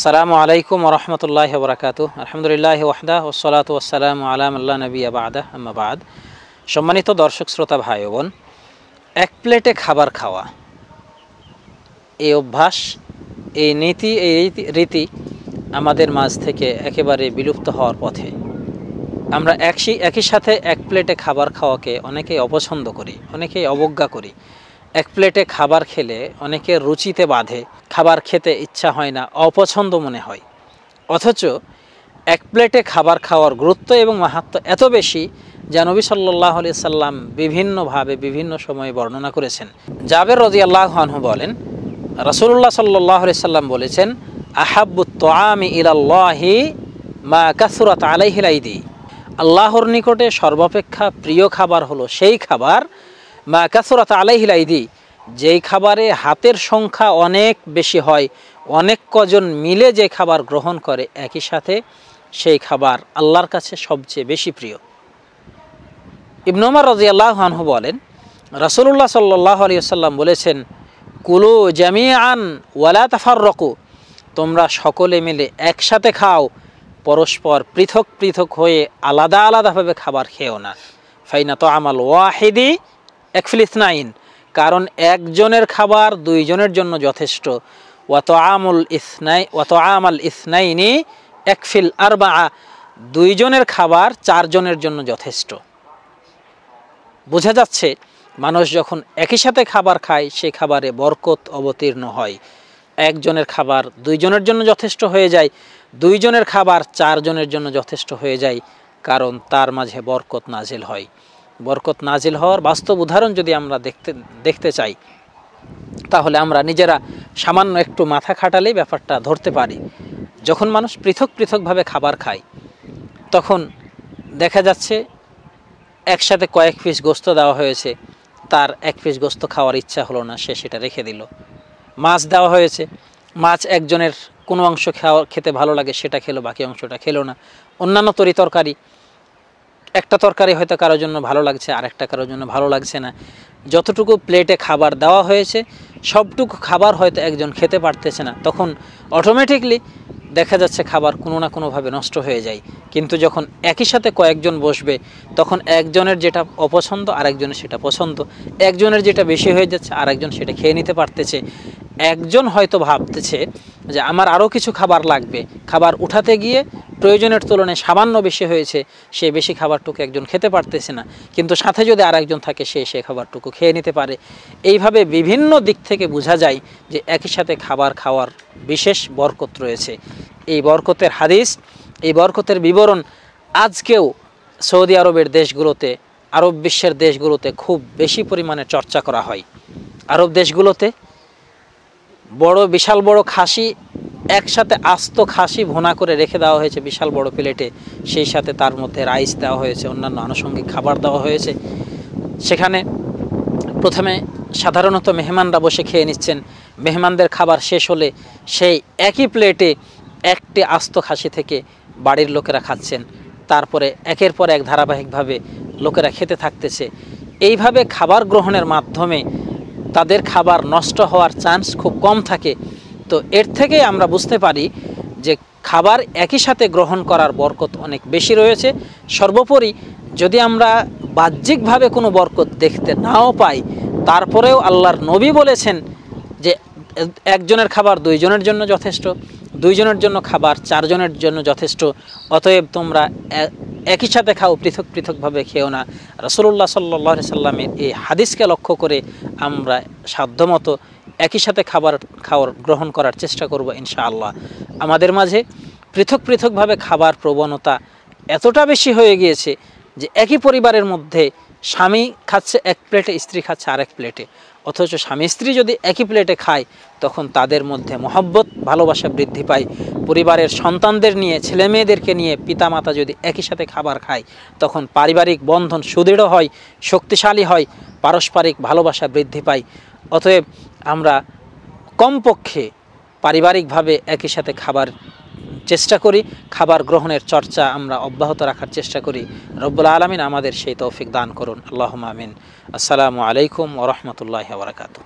আসসালামু আলাইকুম ওয়া রাহমাতুল্লাহি ওয়া বারাকাতুহু। আলহামদুলিল্লাহি ওয়াহদা ওয়াসসালাতু ওয়াসসালামু আলা মান লা নাবিয়্যা বা'দা, আম্মা বা'দ। সম্মানিত দর্শক শ্রোতা ভাই ও বোন, এক প্লেটে খাবার খাওয়া, এই অভ্যাস, এই নীতি, এই রীতি আমাদের মাঝ থেকে একেবারে বিলুপ্ত হওয়ার পথে। আমরা একই সাথে এক প্লেটে খাবার খাওয়াকে অনেকেই অপছন্দ করি, অনেকেই অবজ্ঞা করি। এক প্লেটে খাবার খেলে অনেকের রুচিতে বাধে, খাবার খেতে ইচ্ছা হয় না, অপছন্দ মনে হয়। অথচ এক প্লেটে খাবার খাওয়ার গুরুত্ব এবং মাহাত্ম্য এত বেশি যা নবী সাল্লাল্লাহু আলাইহি সাল্লাম বিভিন্নভাবে বিভিন্ন সময়ে বর্ণনা করেছেন। জাবের রাদিয়াল্লাহু আনহু বলেন, রাসূলুল্লাহ সাল্লাল্লাহু আলাইহি সাল্লাম বলেছেন, আহাব্বুত তুআমি ইলাল্লাহি মা কাসুরাত আলাইহিল আইদি। আল্লাহর নিকটে সর্বাপেক্ষা প্রিয় খাবার হলো সেই খাবার মা কাসুরাত আলাইহিল আইদি, যেই খাবারে হাতের সংখ্যা অনেক বেশি হয়, অনেক কজন মিলে যে খাবার গ্রহণ করে একই সাথে, সেই খাবার আল্লাহর কাছে সবচেয়ে বেশি প্রিয়। ইবনে ওমর রাদিয়াল্লাহু আনহু বলেন, রাসূলুল্লাহ সাল্লাল্লাহু আলাইহি ওয়াসাল্লাম বলেছেন, কুলু জামিআন ওয়ালা তাফাররাকু, তোমরা সকলে মিলে একসাথে খাও, পরস্পর পৃথক পৃথক হয়ে আলাদা আলাদাভাবে খাবার খেও না। ফাইনা তুআমাল ওয়াহিদি একফিল ইসনাইন, কারণ একজনের খাবার দুইজনের জন্য যথেষ্ট। ওয়া তুআমাল ইসনাইনি একফিল আরবা, দুইজনের খাবার চারজনের জন্য যথেষ্ট। বোঝা যাচ্ছে, মানুষ যখন একই সাথে খাবার খায় সেই খাবারে বরকত অবতীর্ণ হয়। একজনের খাবার দুইজনের জন্য যথেষ্ট হয়ে যায়, দুইজনের খাবার চারজনের জন্য যথেষ্ট হয়ে যায়, কারণ তার মাঝে বরকত নাজিল হয়। বরকত নাজিল হওয়ার বাস্তব উদাহরণ যদি আমরা দেখতে চাই, তাহলে আমরা নিজেরা সামান্য একটু মাথা খাটালেই ব্যাপারটা ধরতে পারি। যখন মানুষ পৃথক পৃথকভাবে খাবার খায়, তখন দেখা যাচ্ছে একসাথে কয়েক পিস গোস্ত দেওয়া হয়েছে, তার এক পিস গোস্ত খাওয়ার ইচ্ছা হলো না, সে সেটা রেখে দিল। মাছ দেওয়া হয়েছে, মাছ একজনের কোনো অংশ খেতে ভালো লাগে, সেটা খেলো, বাকি অংশটা খেলো না। অন্যান্য তরকারি, একটা তরকারি হয়তো কারোর জন্য ভালো লাগছে, আরেকটা কারোর জন্য ভালো লাগছে না। যতটুকু প্লেটে খাবার দেওয়া হয়েছে সবটুকু খাবার হয়তো একজন খেতে পারতেছে না, তখন অটোমেটিকলি দেখা যাচ্ছে খাবার কোনো না কোনোভাবে নষ্ট হয়ে যায়। কিন্তু যখন একই সাথে কয়েকজন বসবে, তখন একজনের যেটা অপছন্দ আরেকজনের সেটা পছন্দ, একজনের যেটা বেশি হয়ে যাচ্ছে আরেকজন সেটা খেয়ে নিতে পারতেছে। একজন হয়তো ভাবতেছে যে আমার আরও কিছু খাবার লাগবে, খাবার উঠাতে গিয়ে প্রয়োজনের তুলনায় সামান্য বেশি হয়েছে, সে বেশি খাবারটুকু একজন খেতে পারতেছে না, কিন্তু সাথে যদি আরেকজন থাকে সে খাবারটুকু খেয়ে নিতে পারে। এইভাবে বিভিন্ন দিক থেকে বোঝা যায় যে একই সাথে খাবার খাওয়ার বিশেষ বরকত রয়েছে। এই বরকতের হাদিস, এই বরকতের বিবরণ আজকেও সৌদি আরবের দেশগুলোতে, আরব বিশ্বের দেশগুলোতে খুব বেশি পরিমাণে চর্চা করা হয়। আরব দেশগুলোতে বিশাল বড় খাসি, একসাথে আস্ত খাসি ভুনা করে রেখে দেওয়া হয়েছে বিশাল বড় প্লেটে, সেই সাথে তার মধ্যে রাইস দেওয়া হয়েছে, অন্যান্য আনুষঙ্গিক খাবার দেওয়া হয়েছে। সেখানে প্রথমে সাধারণত মেহমানরা বসে খেয়ে নিচ্ছেন, মেহমানদের খাবার শেষ হলে সেই একই প্লেটে একটি আস্ত খাসি থেকে বাড়ির লোকেরা খাচ্ছেন, তারপরে একের পর এক ধারাবাহিকভাবে লোকেরা খেতে থাকতেছে। এইভাবে খাবার গ্রহণের মাধ্যমে তাদের খাবার নষ্ট হওয়ার চান্স খুব কম থাকে। তো এর থেকে আমরা বুঝতে পারি যে খাবার একই সাথে গ্রহণ করার বরকত অনেক বেশি রয়েছে। সর্বোপরি যদি আমরা বাহ্যিকভাবে কোনো বরকত দেখতে নাও পাই, তারপরেও আল্লাহর নবী বলেছেন যে একজনের খাবার দুইজনের জন্য যথেষ্ট, দুইজনের জন্য খাবার চারজনের জন্য যথেষ্ট। অতএব তোমরা একই সাথে খাও, পৃথক পৃথকভাবে খেও না। রাসূলুল্লাহ সাল্লাল্লাহু আলাইহি সাল্লামের এই হাদিসকে লক্ষ্য করে আমরা সাধ্যমতো একই সাথে খাবার গ্রহণ করার চেষ্টা করব ইনশাআল্লাহ। আমাদের মাঝে পৃথক পৃথকভাবে খাবার প্রবণতা এতটা বেশি হয়ে গিয়েছে যে একই পরিবারের মধ্যে স্বামী খাচ্ছে এক প্লেটে, স্ত্রী খাচ্ছে আরেক প্লেটে। অথচ স্বামী স্ত্রী যদি একই প্লেটে খায়, তখন তাদের মধ্যে মহব্বত, ভালোবাসা বৃদ্ধি পায়। পরিবারের সন্তানদের নিয়ে, ছেলে মেয়েদেরকে নিয়ে পিতামাতা যদি একই সাথে খাবার খায়, তখন পারিবারিক বন্ধন সুদৃঢ় হয়, শক্তিশালী হয়, পারস্পরিক ভালোবাসা বৃদ্ধি পায়। অতএব আমরা কমপক্ষে পারিবারিকভাবে একই সাথে খাবার চেষ্টা করি, খাবার গ্রহণের চর্চা আমরা অব্যাহত রাখার চেষ্টা করি। রব্বুল আলামিন আমাদের সেই তৌফিক দান করুন, আল্লাহুম্মা আমিন। আসসালামু আলাইকুম ওয়া রাহমাতুল্লাহি ওয়া বারাকাতুহু।